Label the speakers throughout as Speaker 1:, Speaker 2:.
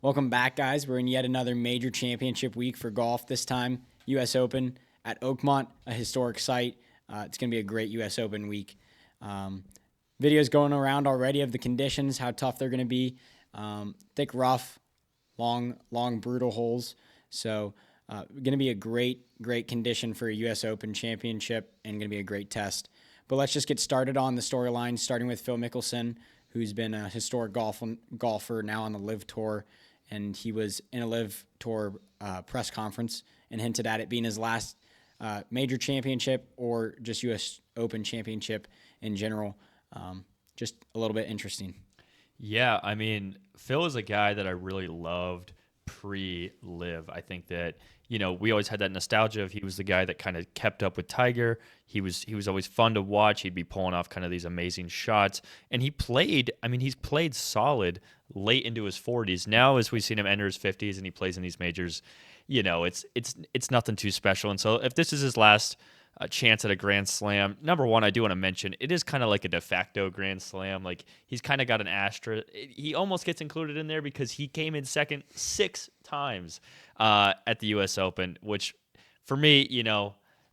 Speaker 1: Welcome back, guys. We're in yet another major championship week for golf. This time, U.S. Open at Oakmont, a historic site. It's going to be a great U.S. Open week. Videos going around already of the conditions, how tough they're going to be. Thick, rough, long, brutal holes. So, going to be a great condition for a U.S. Open championship and going to be a great test. But let's just get started on the storyline, starting with Phil Mickelson, who's been a historic golfer now on the LIV Tour. And he was in a LIV Tour press conference and hinted at it being his last major championship or just U.S. Open championship in general. Just a little bit interesting.
Speaker 2: Yeah, I mean, Phil is a guy that I really loved pre-LIV. I think that, we always had that nostalgia of he was the guy that kind of kept up with Tiger. He was always fun to watch. He'd be pulling off kind of these amazing shots. And he's played solid late into his 40s. Now, as we've seen him enter his 50s and he plays in these majors, it's nothing too special. And so if this is his last chance at a Grand Slam, number one, I do want to mention, it is kind of like a de facto Grand Slam. Like, he's kind of got an asterisk. He almost gets included in there because he came in second 6 times at the U.S. Open, which for me,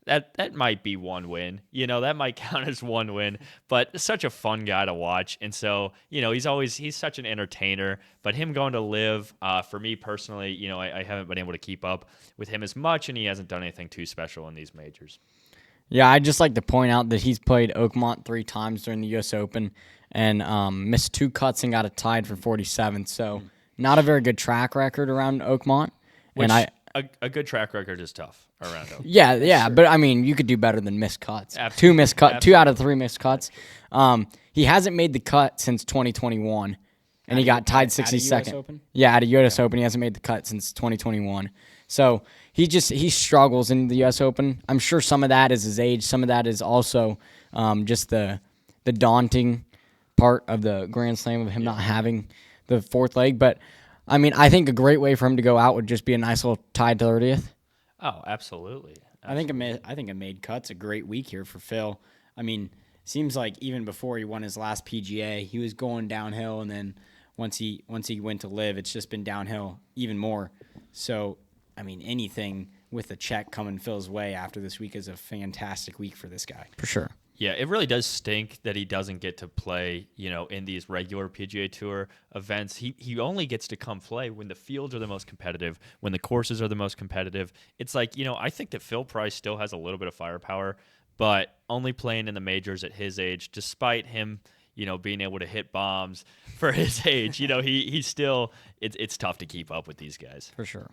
Speaker 2: that might be one win. That might count as one win, but such a fun guy to watch. And so, he's such an entertainer, but him going to LIV, for me personally, I haven't been able to keep up with him as much, and he hasn't done anything too special in these majors.
Speaker 1: Yeah, I'd just like to point out that he's played Oakmont 3 times during the U.S. Open and missed 2 cuts and got it tied for 47th. So not a very good track record around Oakmont.
Speaker 2: Which, a good track record is tough around Oakmont.
Speaker 1: Yeah, sure. But I mean, you could do better than missed cuts.
Speaker 2: Absolutely.
Speaker 1: 2 out of 3 missed cuts. He hasn't made the cut since 2021, and he got tied 62nd. Yeah, at a U.S. Open, he hasn't made the cut since 2021. So he struggles in the U.S. Open. I'm sure some of that is his age. Some of that is also just the daunting part of the Grand Slam of him not having the 4th leg. But I mean, I think a great way for him to go out would just be a nice little tied 30th.
Speaker 2: Oh, absolutely.
Speaker 1: I think a made cut's a great week here for Phil. I mean, seems like even before he won his last PGA, he was going downhill, and then once he went to LIV, it's just been downhill even more. So, I mean, anything with a check coming Phil's way after this week is a fantastic week for this guy. For sure.
Speaker 2: Yeah, it really does stink that he doesn't get to play, in these regular PGA Tour events. He only gets to come play when the fields are the most competitive, when the courses are the most competitive. It's like, I think that Phil Price still has a little bit of firepower, but only playing in the majors at his age, despite him, being able to hit bombs for his age, he's still, it's tough to keep up with these guys.
Speaker 1: For sure.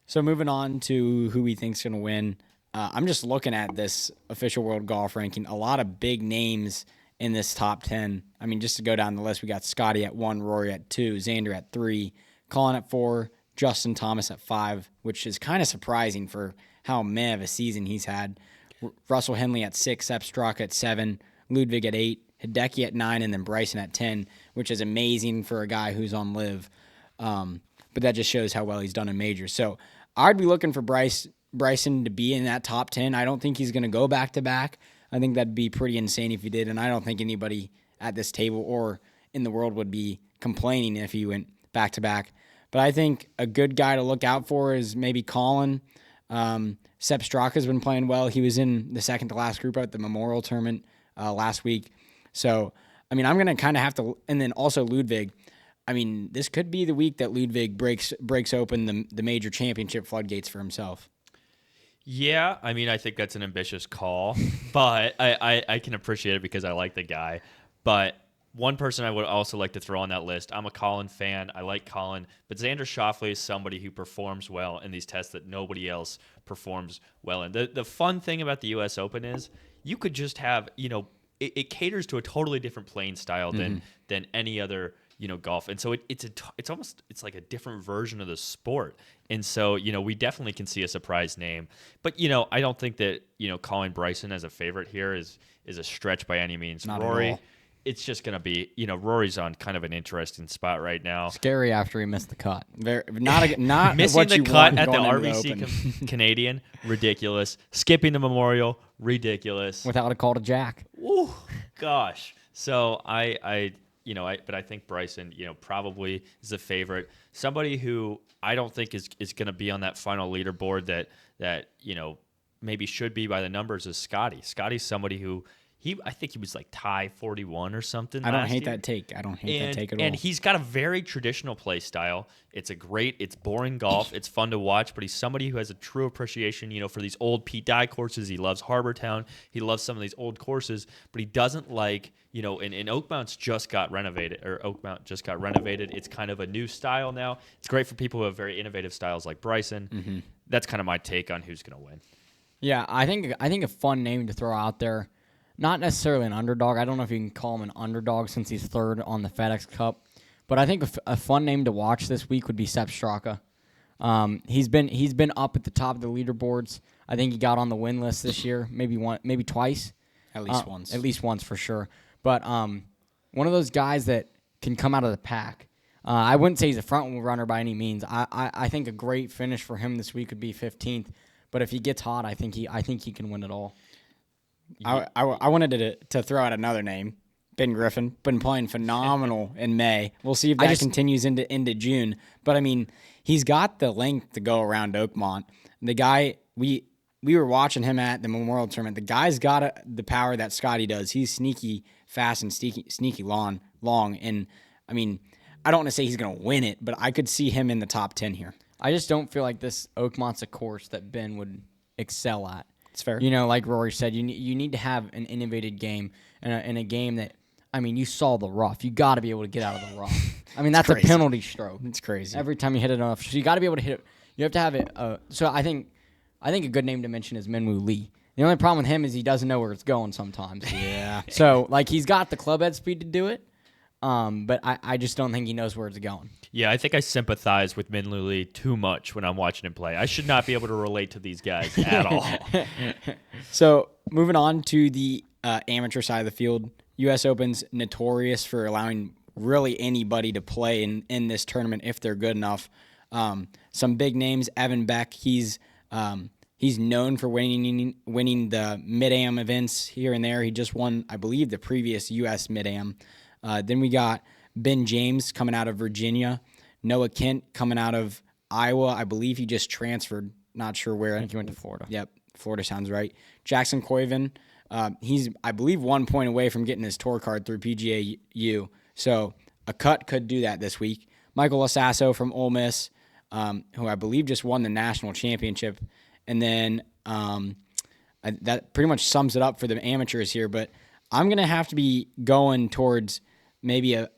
Speaker 1: So moving on to who we think's going to win. I'm just looking at this official world golf ranking. A lot of big names in this top 10. I mean, just to go down the list, we got Scottie at 1, Rory at 2, Xander at 3, Colin at 4, Justin Thomas at 5, which is kind of surprising for how meh of a season he's had. Russell Henley at 6, Sepp Straka at 7, Ludwig at 8, Hideki at 9, and then Bryson at 10, which is amazing for a guy who's on LIV. But that just shows how well he's done in majors. So I'd be looking for Bryson to be in that top 10. I don't think he's going to go back-to-back. I think that'd be pretty insane if he did, and I don't think anybody at this table or in the world would be complaining if he went back-to-back. But I think a good guy to look out for is maybe Colin. Sepp Straka's been playing well. He was in the second-to-last group at the Memorial Tournament last week. So, I mean, I'm going to kind of have to – and then also Ludwig. I mean, this could be the week that Ludwig breaks open the major championship floodgates for himself.
Speaker 2: Yeah, I mean, I think that's an ambitious call, but I can appreciate it because I like the guy. But one person I would also like to throw on that list, I'm a Colin fan. I like Colin, but Xander Schauffele is somebody who performs well in these tests that nobody else performs well in. The fun thing about the U.S. Open is you could just have, it caters to a totally different playing style than any other golf. And so it's almost like a different version of the sport. And so, we definitely can see a surprise name. But, I don't think that, calling Bryson as a favorite here is a stretch by any means.
Speaker 1: Not
Speaker 2: Rory,
Speaker 1: at all.
Speaker 2: It's just going to be, Rory's on kind of an interesting spot right now.
Speaker 1: Scary after he missed the cut. Not
Speaker 2: missing
Speaker 1: what
Speaker 2: the
Speaker 1: you
Speaker 2: cut
Speaker 1: want
Speaker 2: at the
Speaker 1: going into
Speaker 2: RBC Canadian, ridiculous. Skipping the Memorial, ridiculous.
Speaker 1: Without a call to Jack.
Speaker 2: Ooh, gosh. So I but I think Bryson, probably is a favorite. Somebody who I don't think is going to be on that final leaderboard that maybe should be by the numbers is Scottie. Scottie's somebody who I think he was like tie 41 or something.
Speaker 1: I don't hate that take. I don't hate that take at all.
Speaker 2: And he's got a very traditional play style. It's boring golf. It's fun to watch, but he's somebody who has a true appreciation, for these old Pete Dye courses. He loves Harbor Town. He loves some of these old courses, but he doesn't like, and Oakmont just got renovated. It's kind of a new style now. It's great for people who have very innovative styles like Bryson. Mm-hmm. That's kind of my take on who's going to win.
Speaker 1: Yeah, I think a fun name to throw out there. Not necessarily an underdog. I don't know if you can call him an underdog since he's third on the FedEx Cup. But I think a fun name to watch this week would be Sepp Straka. He's been up at the top of the leaderboards. I think he got on the win list this year, maybe twice.
Speaker 2: At least once.
Speaker 1: At least once for sure. But one of those guys that can come out of the pack. I wouldn't say he's a front runner by any means. I think a great finish for him this week would be 15th. But if he gets hot, I think he can win it all.
Speaker 3: I wanted to throw out another name. Ben Griffin, been playing phenomenal in May. We'll see if that continues into June. But, I mean, he's got the length to go around Oakmont. The guy, we were watching him at the Memorial Tournament. The guy's got the power that Scottie does. He's sneaky fast and sneaky long. And, I mean, I don't want to say he's going to win it, but I could see him in the top 10 here.
Speaker 1: I just don't feel like this Oakmont's a course that Ben would excel at.
Speaker 3: It's fair.
Speaker 1: Like Rory said, you need to have an innovative game and a game that, you saw the rough. You got to be able to get out of the rough. That's a penalty stroke.
Speaker 3: It's crazy.
Speaker 1: Every time you hit it enough. So you got to be able to hit it. You have to have it. So I think a good name to mention is Minwoo Lee. The only problem with him is he doesn't know where it's going sometimes.
Speaker 3: Yeah.
Speaker 1: So, he's got the club head speed to do it, but I just don't think he knows where it's going.
Speaker 2: Yeah, I think I sympathize with Minwoo Lee too much when I'm watching him play. I should not be able to relate to these guys at all.
Speaker 3: So, moving on to the amateur side of the field, U.S. Open's notorious for allowing really anybody to play in this tournament if they're good enough. Some big names, Evan Beck, he's known for winning the Mid-Am events here and there. He just won, I believe, the previous U.S. Mid-Am. Then we got Ben James coming out of Virginia. Noah Kent coming out of Iowa. I believe he just transferred. Not sure where.
Speaker 1: I think he went to Florida.
Speaker 3: Yep, Florida sounds right. Jackson Koiven, he's, I believe, 1 point away from getting his tour card through PGA U. So a cut could do that this week. Michael Lasasso from Ole Miss, who I believe just won the national championship. And then that pretty much sums it up for the amateurs here. But I'm going to have to be going towards maybe a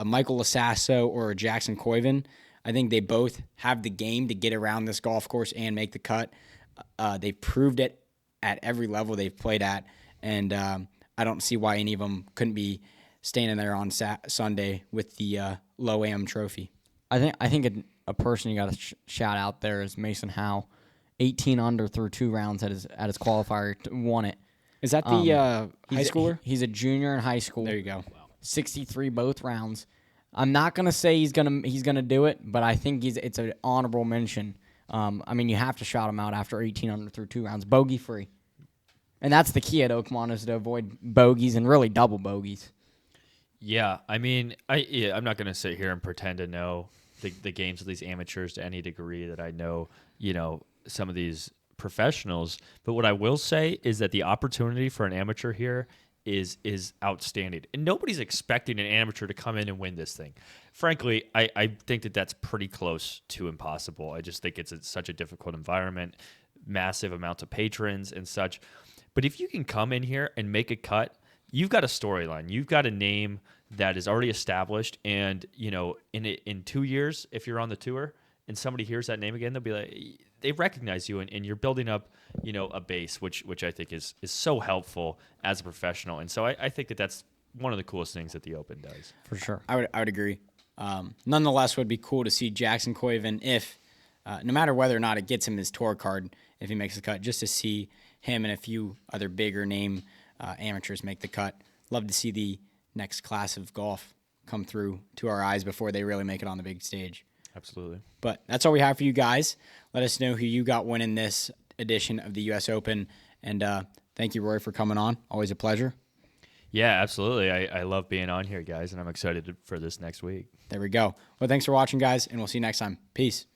Speaker 3: Michael Lasasso or a Jackson Koiven. I think they both have the game to get around this golf course and make the cut. They've proved it at every level they've played at, and I don't see why any of them couldn't be standing there on Sunday with the Low-Am trophy.
Speaker 1: I think a person you got to shout out there is Mason Howe, 18 under through 2 rounds at his qualifier, won it.
Speaker 3: Is that the high schooler?
Speaker 1: He's a junior in high school.
Speaker 3: There you go.
Speaker 1: Wow. 63 both rounds. I'm not gonna say he's gonna do it, but I think it's an honorable mention. You have to shout him out after 18 under through 2 rounds, bogey free, and that's the key at Oakmont is to avoid bogeys and really double bogeys.
Speaker 2: Yeah, I'm not gonna sit here and pretend to know the games of these amateurs to any degree that I know, some of these professionals. But what I will say is that the opportunity for an amateur here is outstanding. And nobody's expecting an amateur to come in and win this thing. Frankly, I think that's pretty close to impossible. I just think it's such a difficult environment, massive amounts of patrons and such. But if you can come in here and make a cut, you've got a storyline. You've got a name that is already established. And, in 2 years, if you're on the tour and somebody hears that name again, they'll be like, they recognize you, and you're building up, a base, which I think is so helpful as a professional. And so I think that's one of the coolest things that the Open does.
Speaker 1: For sure.
Speaker 3: I would agree. Nonetheless, would be cool to see Jackson Koiven if, no matter whether or not it gets him his tour card, if he makes the cut, just to see him and a few other bigger name amateurs make the cut. Love to see the next class of golf come through to our eyes before they really make it on the big stage.
Speaker 2: Absolutely.
Speaker 3: But that's all we have for you guys. Let us know who you got winning this edition of the U.S. Open. And thank you, Rory, for coming on. Always a pleasure.
Speaker 2: Yeah, absolutely. I love being on here, guys, and I'm excited for this next week.
Speaker 3: There we go. Well, thanks for watching, guys, and we'll see you next time. Peace.